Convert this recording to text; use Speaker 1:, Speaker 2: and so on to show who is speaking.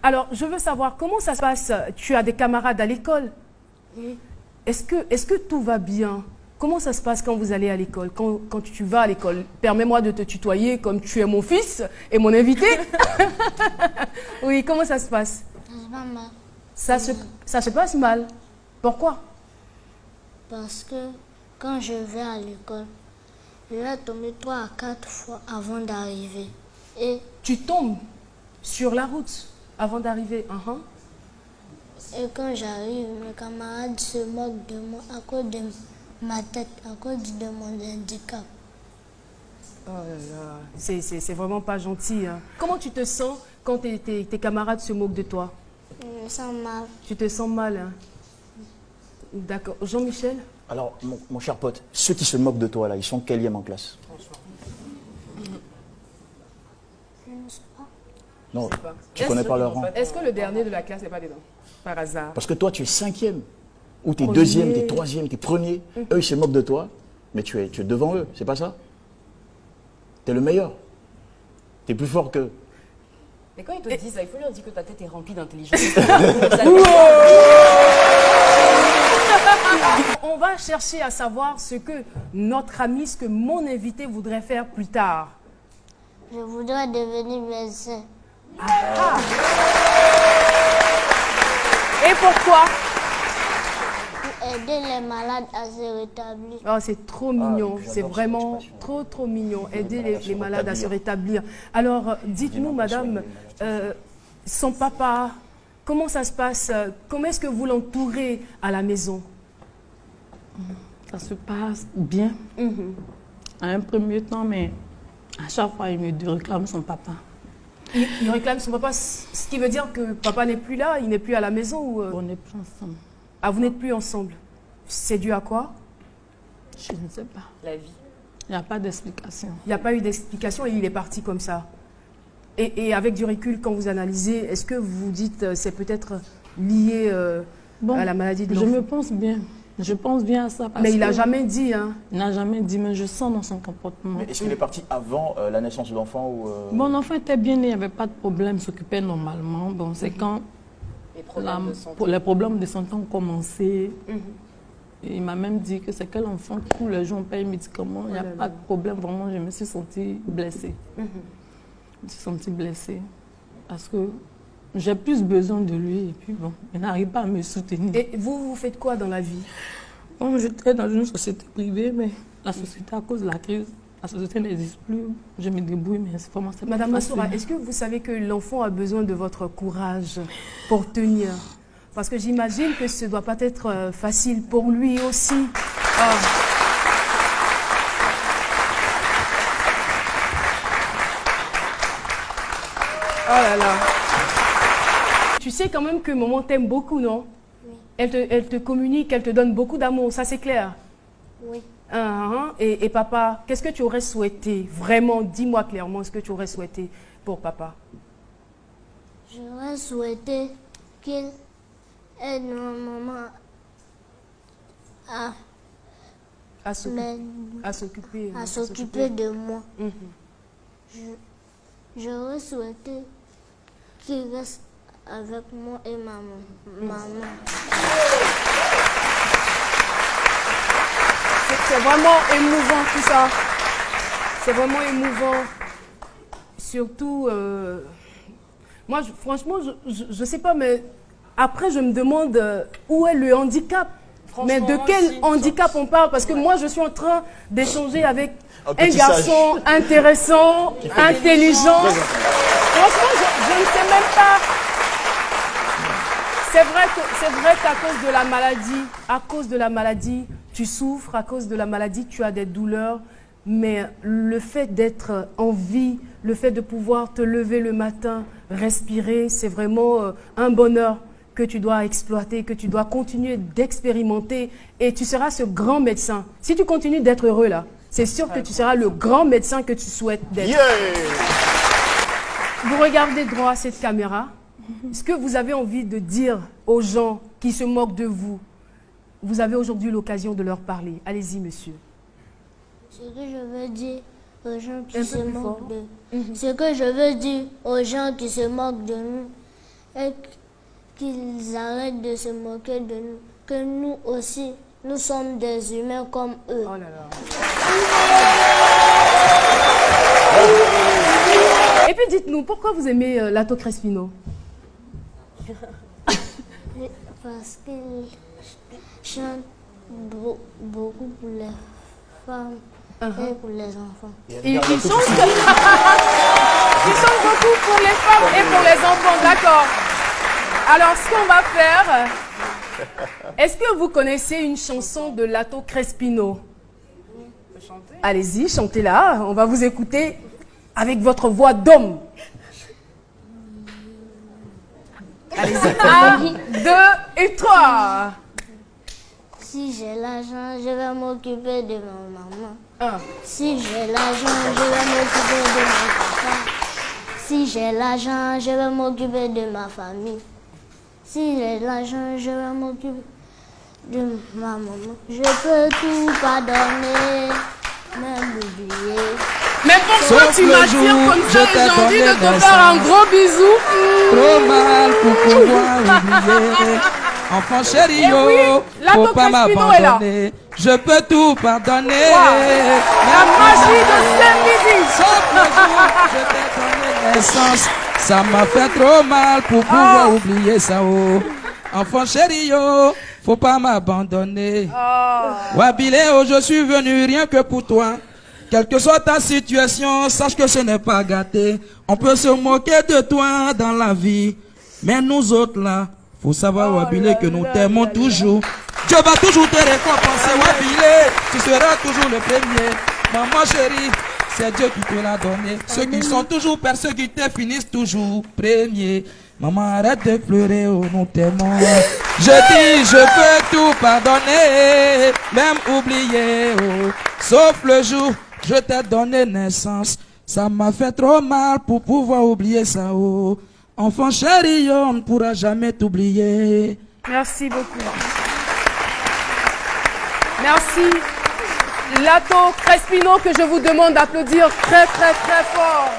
Speaker 1: Alors, je veux savoir comment ça se passe. Tu as des camarades à l'école?
Speaker 2: Oui.
Speaker 1: Est-ce que tout va bien? Comment ça se passe quand vous allez à l'école, quand tu vas à l'école? Permets-moi de te tutoyer comme tu es mon fils et mon invité. Oui, comment ça se passe?
Speaker 2: Ça se passe mal.
Speaker 1: Ça se passe mal. Pourquoi?
Speaker 2: Parce que quand je vais à l'école, je vais tomber 3 à 4 fois avant d'arriver. Et
Speaker 1: Tu tombes sur la route avant d'arriver.
Speaker 2: Et quand j'arrive, mes camarades se moquent de moi à cause de ma tête, à cause de mon handicap.
Speaker 1: Oh là là, c'est vraiment pas gentil. Hein. Comment tu te sens quand tes camarades se moquent de toi?
Speaker 2: Je me sens mal.
Speaker 1: Tu te sens mal, hein? D'accord. Jean-Michel?
Speaker 3: Alors, mon cher pote, ceux qui se moquent de toi, là, ils sont quelième en classe?
Speaker 2: Je ne sais pas.
Speaker 3: Non, tu connais pas leur rang.
Speaker 1: Est-ce que le dernier de la classe n'est pas dedans? Par hasard.
Speaker 3: Parce que toi, tu es 5e, ou tu es
Speaker 1: Premier.
Speaker 3: 2e, tu es 3e, tu es premier. Eux, ils se moquent de toi, mais tu es devant eux, c'est pas ça? Tu es le meilleur. Tu es plus fort qu'eux.
Speaker 4: Mais quand ils te disent ça, il faut leur dire que ta tête est remplie d'intelligence.
Speaker 1: On va chercher à savoir ce que notre ami, ce que mon invité voudrait faire plus tard.
Speaker 2: Je voudrais devenir médecin.
Speaker 1: Et pourquoi?
Speaker 2: Pour aider les malades à se rétablir.
Speaker 1: Oh, c'est trop mignon,
Speaker 3: j'adore
Speaker 1: c'est
Speaker 3: ça,
Speaker 1: vraiment
Speaker 3: c'est passionnant.
Speaker 1: trop mignon, aider
Speaker 3: malades à se
Speaker 1: les malades à se
Speaker 3: rétablir.
Speaker 1: rétablir. Alors, dites-nous,
Speaker 3: J'ai
Speaker 1: madame,
Speaker 3: l'impression
Speaker 1: son papa, comment ça se passe? Comment est-ce que vous l'entourez à la maison?
Speaker 5: Ça se passe bien. À un premier temps, mais à chaque fois, il me réclame son papa.
Speaker 1: Il réclame son papa, ce qui veut dire que papa n'est plus là, il n'est plus à la maison ou...
Speaker 5: On n'est plus ensemble.
Speaker 1: Ah, vous n'êtes plus ensemble. C'est dû à quoi?
Speaker 5: Je ne sais pas.
Speaker 4: La vie.
Speaker 5: Il n'y a pas d'explication.
Speaker 1: Il n'y a pas eu d'explication et il est parti comme ça. Et avec du recul, quand vous analysez, est-ce que vous vous dites c'est peut-être lié à la maladie de
Speaker 5: Je
Speaker 1: l'enfant?
Speaker 5: me pense bien. Je pense bien à ça. Parce
Speaker 1: Mais il n'a
Speaker 5: que
Speaker 1: jamais dit, hein?
Speaker 5: Il n'a jamais dit, mais je sens dans son comportement.
Speaker 3: Mais est-ce qu'il est parti avant la naissance de l'enfant ou
Speaker 5: Bon, l'enfant était bien né, il n'y avait pas de problème, il s'occupait normalement. Bon, c'est quand
Speaker 4: Les problèmes de santé.
Speaker 5: les problèmes de santé ont commencé. Et il m'a même dit que c'est quel enfant qui tous les jours on paye médicaments, il n'y a pas de problème. Vraiment, je me suis sentie blessée. Je me suis sentie blessée parce que j'ai plus besoin de lui et puis bon, il n'arrive pas à me soutenir.
Speaker 1: Et vous faites quoi dans la vie?
Speaker 5: Bon, j'étais dans une société privée, mais la société, à cause de la crise, la société n'existe plus. Je me débrouille, mais c'est vraiment pas
Speaker 1: Madame
Speaker 5: facile.
Speaker 1: Massoura, est-ce que vous savez que l'enfant a besoin de votre courage pour tenir? Parce que j'imagine que ce ne doit pas être facile pour lui aussi. Ah. Oh là là. Tu sais quand même que maman t'aime beaucoup, non?
Speaker 2: Oui.
Speaker 1: Elle te communique, elle te donne beaucoup d'amour, ça c'est clair?
Speaker 2: Oui.
Speaker 1: Et papa, qu'est-ce que tu aurais souhaité? Vraiment, dis-moi clairement ce que tu aurais souhaité pour papa.
Speaker 2: J'aurais souhaité qu'il aide ma maman
Speaker 1: À s'occuper
Speaker 2: de moi. J'aurais souhaité qu'il reste avec moi et ma maman.
Speaker 1: C'est vraiment émouvant tout ça. C'est vraiment émouvant. Surtout, moi franchement, je ne sais pas, mais après je me demande où est le handicap. Mais de quel handicap on parle? Parce que moi je suis en train d'échanger avec un garçon intéressant, intelligent. Franchement, je ne sais même pas. C'est vrai qu'à cause de la maladie, tu souffres, à cause de la maladie, tu as des douleurs, mais le fait d'être en vie, le fait de pouvoir te lever le matin, respirer, c'est vraiment un bonheur que tu dois exploiter, que tu dois continuer d'expérimenter et tu seras ce grand médecin. Si tu continues d'être heureux là, c'est sûr que tu seras le grand médecin que tu souhaites d'être.
Speaker 3: Yeah!
Speaker 1: Vous regardez droit à cette caméra. Ce que vous avez envie de dire aux gens qui se moquent de vous, vous avez aujourd'hui l'occasion de leur parler. Allez-y, monsieur.
Speaker 2: Ce que je veux dire aux gens
Speaker 1: Un
Speaker 2: qui
Speaker 1: peu
Speaker 2: se
Speaker 1: plus
Speaker 2: moquent
Speaker 1: fort.
Speaker 2: de ce que je veux dire aux gens qui se moquent de nous, et qu'ils arrêtent de se moquer de nous, que nous aussi, nous sommes des humains comme eux.
Speaker 1: Oh là là. Et puis dites-nous, pourquoi vous aimez Lato Crespino?
Speaker 2: Parce qu'il chante beaucoup pour les femmes et pour les enfants.
Speaker 1: Il chante... il chante beaucoup pour les femmes et pour les enfants, d'accord. Alors, ce qu'on va faire, est-ce que vous connaissez une chanson de Lato Crespino? Allez-y, chantez-la, on va vous écouter avec votre voix d'homme. Allez-y, 1, 2 et 3.
Speaker 2: Si j'ai l'argent, je vais m'occuper de ma maman.
Speaker 1: 1.
Speaker 2: Si j'ai l'argent, je vais m'occuper de mon papa. Si j'ai l'argent, je vais m'occuper de ma famille. Si j'ai l'argent, je vais m'occuper de ma maman. Je peux tout pardonner, même oublier.
Speaker 1: Mais pourquoi
Speaker 6: Sauf
Speaker 1: tu
Speaker 6: le
Speaker 1: m'attires
Speaker 6: jour
Speaker 1: comme
Speaker 6: où
Speaker 1: ça?
Speaker 6: je t'ai
Speaker 1: J'ai envie de
Speaker 6: donné
Speaker 1: te
Speaker 6: des
Speaker 1: faire un
Speaker 6: sens.
Speaker 1: gros bisou.
Speaker 6: Trop mal pour pouvoir oublier. Enfant chéri,
Speaker 1: Eh oui,
Speaker 6: yo,
Speaker 1: Lato
Speaker 6: faut pas
Speaker 1: Crespino est là.
Speaker 6: m'abandonner. Je peux tout pardonner.
Speaker 1: La magie de Saint-Midi.
Speaker 6: Sauf le jour où je t'ai donné naissance. Ça m'a fait trop mal pour pouvoir oublier ça. Oh. Enfant chéri, yo, faut pas m'abandonner. Wabile, oh, je suis venu rien que pour toi. Quelle que soit ta situation, sache que ce n'est pas gâté. On peut se moquer de toi dans la vie. Mais nous autres là, faut savoir Wabile que nous t'aimons toujours. Dieu va toujours te récompenser Wabile. Tu seras toujours le premier. Maman chérie, c'est Dieu qui te l'a donné. Ceux qui sont toujours persécutés finissent toujours premiers. Maman, arrête de pleurer, oh, nous t'aimons. Je dis, je peux tout pardonner, même oublier, oh. Sauf le jour, je t'ai donné naissance. Ça m'a fait trop mal pour pouvoir oublier ça, oh. Enfant chéri, on ne pourra jamais t'oublier.
Speaker 1: Merci beaucoup. Merci. Lato Crespino, que je vous demande d'applaudir très très très fort.